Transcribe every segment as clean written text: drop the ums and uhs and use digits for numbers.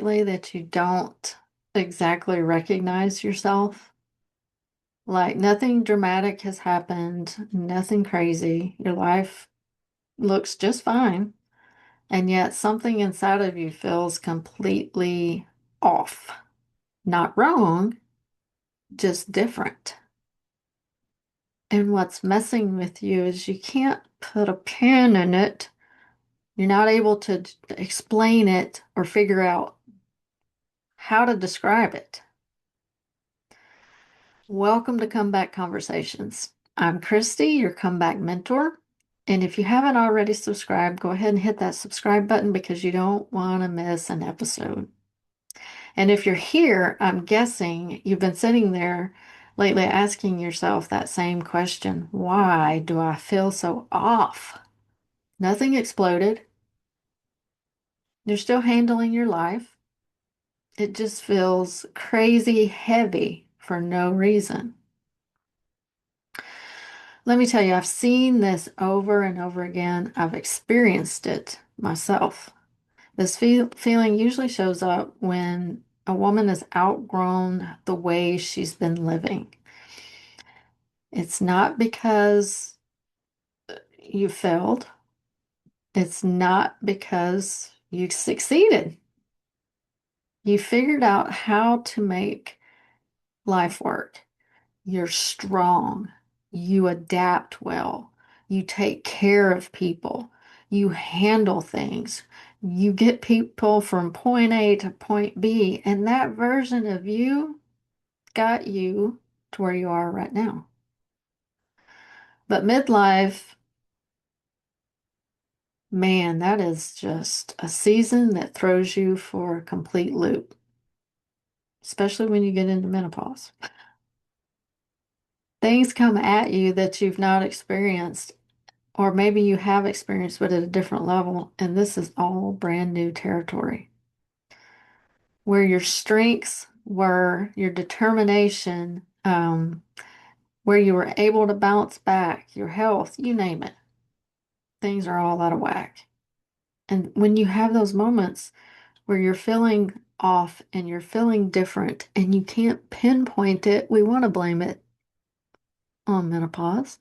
lately that you don't exactly recognize yourself? Like nothing dramatic has happened, nothing crazy. Your life looks just fine, and yet something inside of you feels completely off. Not wrong, just different. And what's messing with you is you can't put a pin in it. You're not able to explain it or figure out how to describe it. Welcome to Comeback Conversations. I'm Christy, your comeback mentor. And if you haven't already subscribed, go ahead and hit that subscribe button because you don't want to miss an episode. And if you're here, I'm guessing you've been sitting there lately asking yourself that same question. Why do I feel so off? Nothing exploded. You're still handling your life. It just feels crazy heavy for no reason. Let me tell you, I've seen this over and over again. I've experienced it myself. This feeling usually shows up when a woman has outgrown the way she's been living. It's not because you failed. It's not because you succeeded. You figured out how to make life work. You're strong. You adapt well. You take care of people. You handle things. You get people from point A to point B, and that version of you got you to where you are right now. But midlife, man, that is just a season that throws you for a complete loop, especially when you get into menopause. Things come at you that you've not experienced, or maybe you have experienced, but at a different level, and this is all brand new territory. Where your strengths were, your determination, where you were able to bounce back, your health, you name it, things are all out of whack. And when you have those moments where you're feeling off and you're feeling different and you can't pinpoint it, we want to blame it on menopause,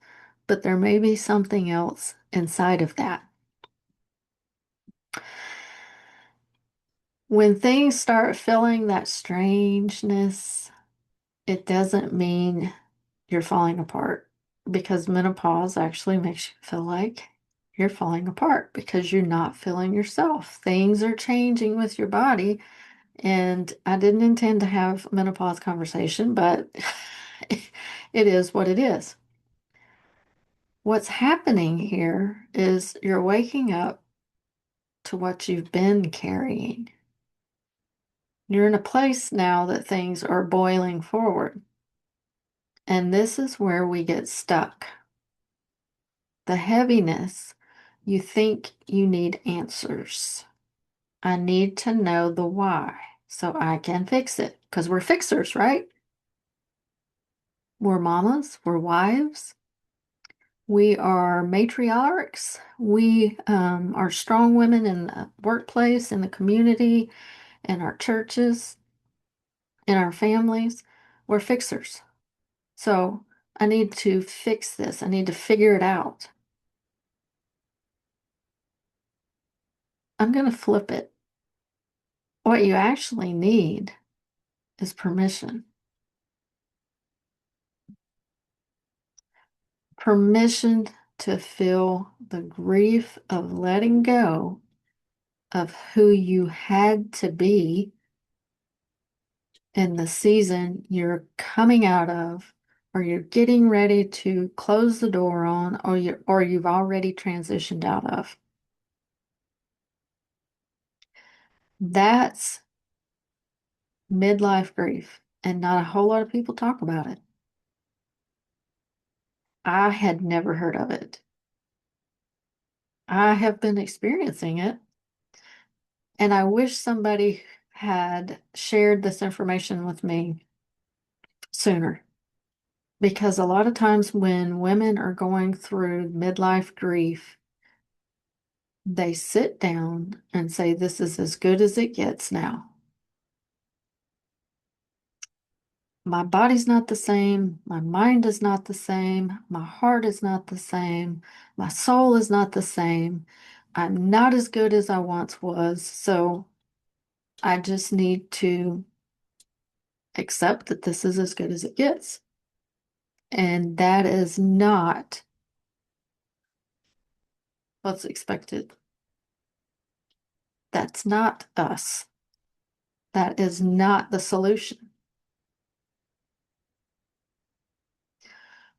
but there may be something else inside of that. When things start feeling that strangeness, it doesn't mean you're falling apart because menopause actually makes you feel like you're falling apart because you're not feeling yourself. Things are changing with your body. And I didn't intend to have a menopause conversation, but it is what it is. What's happening here is you're waking up to what you've been carrying. You're in a place now that things are boiling forward. And this is where we get stuck. The heaviness, you think you need answers. I need to know the why so I can fix it. Because we're fixers, right? We're mamas, we're wives, we are matriarchs, we are strong women in the workplace, in the community, in our churches, in our families. We're fixers. So I need to fix this. I need to figure it out. I'm going to flip it. What you actually need is permission. Permission to feel the grief of letting go of who you had to be in the season you're coming out of, or you're getting ready to close the door on, or you've already transitioned out of. That's midlife grief, and not a whole lot of people talk about it. I had never heard of it. I have been experiencing it, and I wish somebody had shared this information with me sooner. Because a lot of times when women are going through midlife grief, they sit down and say, this is as good as it gets now. My body's not the same. My mind is not the same. My heart is not the same. My soul is not the same. I'm not as good as I once was. So I just need to accept that this is as good as it gets. And that is not what's expected. That's not us. That is not the solution.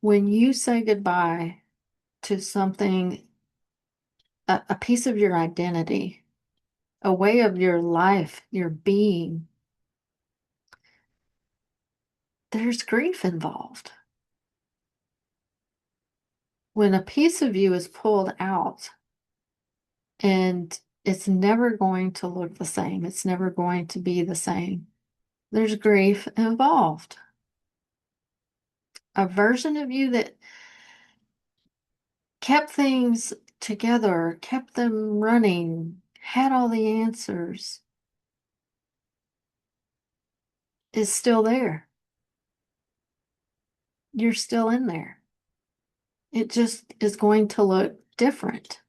When you say goodbye to something, a piece of your identity, a way of your life, your being, there's grief involved. When a piece of you is pulled out and it's never going to look the same, it's never going to be the same, there's grief involved. A version of you that kept things together, kept them running, had all the answers, is still there. You're still in there. It just is going to look different.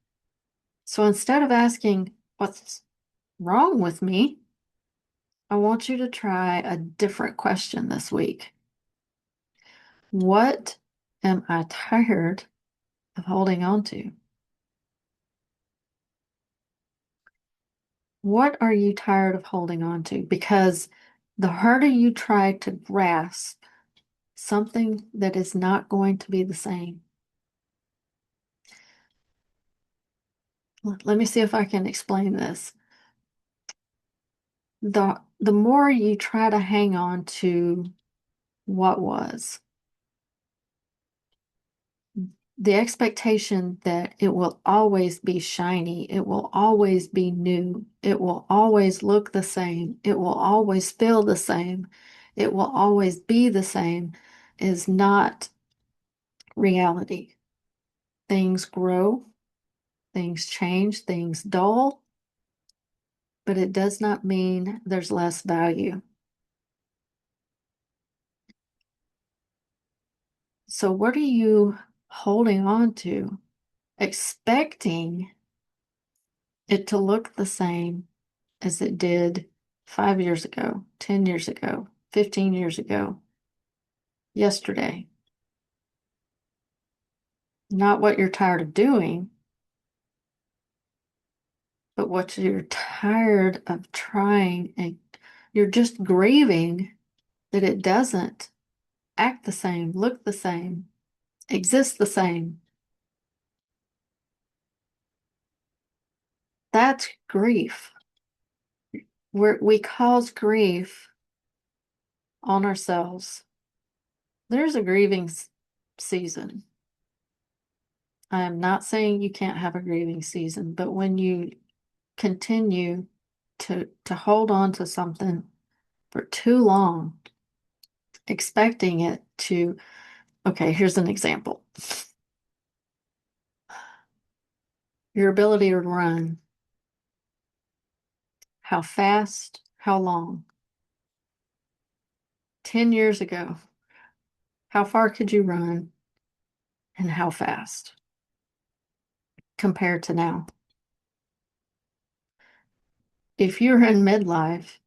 So instead of asking, what's wrong with me? I want you to try a different question this week. What am I tired of holding on to? What are you tired of holding on to? Because the harder you try to grasp something that is not going to be the same. Let me see if I can explain this. The more you try to hang on to what was, the expectation that it will always be shiny, it will always be new, it will always look the same, it will always feel the same, it will always be the same, is not reality. Things grow, things change, things dull, but it does not mean there's less value. So, what are you holding on to, expecting it to look the same as it did 5 years ago, 10 years ago, 15 years ago, yesterday? Not what you're tired of doing, but what you're tired of trying, and you're just grieving that it doesn't act the same, look the same, exist the same. That's grief. We cause grief on ourselves. There's a grieving season. I am not saying you can't have a grieving season, but when you continue to hold on to something for too long, expecting it to, okay, here's an example. Your ability to run. How fast, how long? 10 years ago, how far could you run and how fast compared to now? If you're in midlife,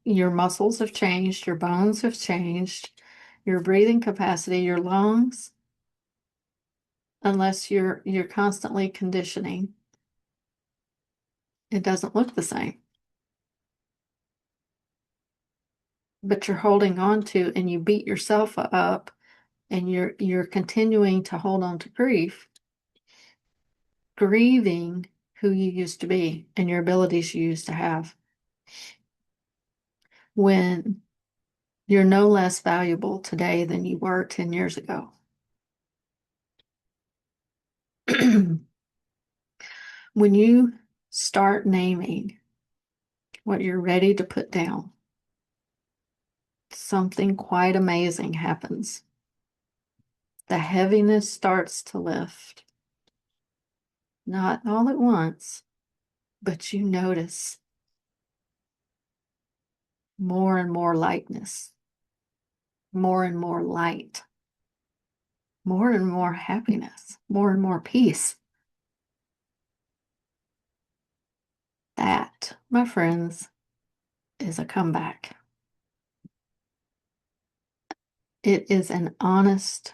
your muscles have changed, your bones have changed, your breathing capacity, your lungs, unless you're constantly conditioning, it doesn't look the same. But you're holding on to, and you beat yourself up, and you're continuing to hold on to grief, grieving who you used to be and your abilities you used to have, when you're no less valuable today than you were 10 years ago. When you start naming what you're ready to put down, something quite amazing happens. The heaviness starts to lift. Not all at once, but you notice more and more lightness. more and more light, more and more happiness, more and more peace. That, my friends, is a comeback. It is an honest,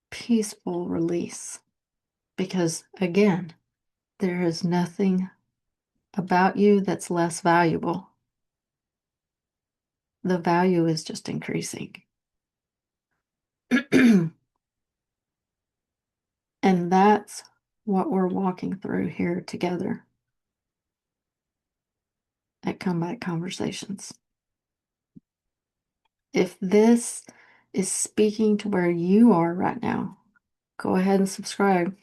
peaceful release. Because again, there is nothing about you that's less valuable. The value is just increasing. And that's what we're walking through here together at Comeback Conversations. If this is speaking to where you are right now, go ahead and subscribe.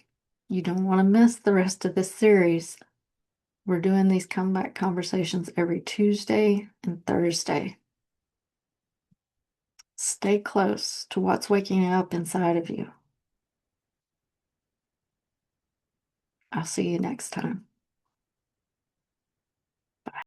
You don't want to miss the rest of this series. We're doing these Comeback Conversations every Tuesday and Thursday. Stay close to what's waking up inside of you. I'll see you next time.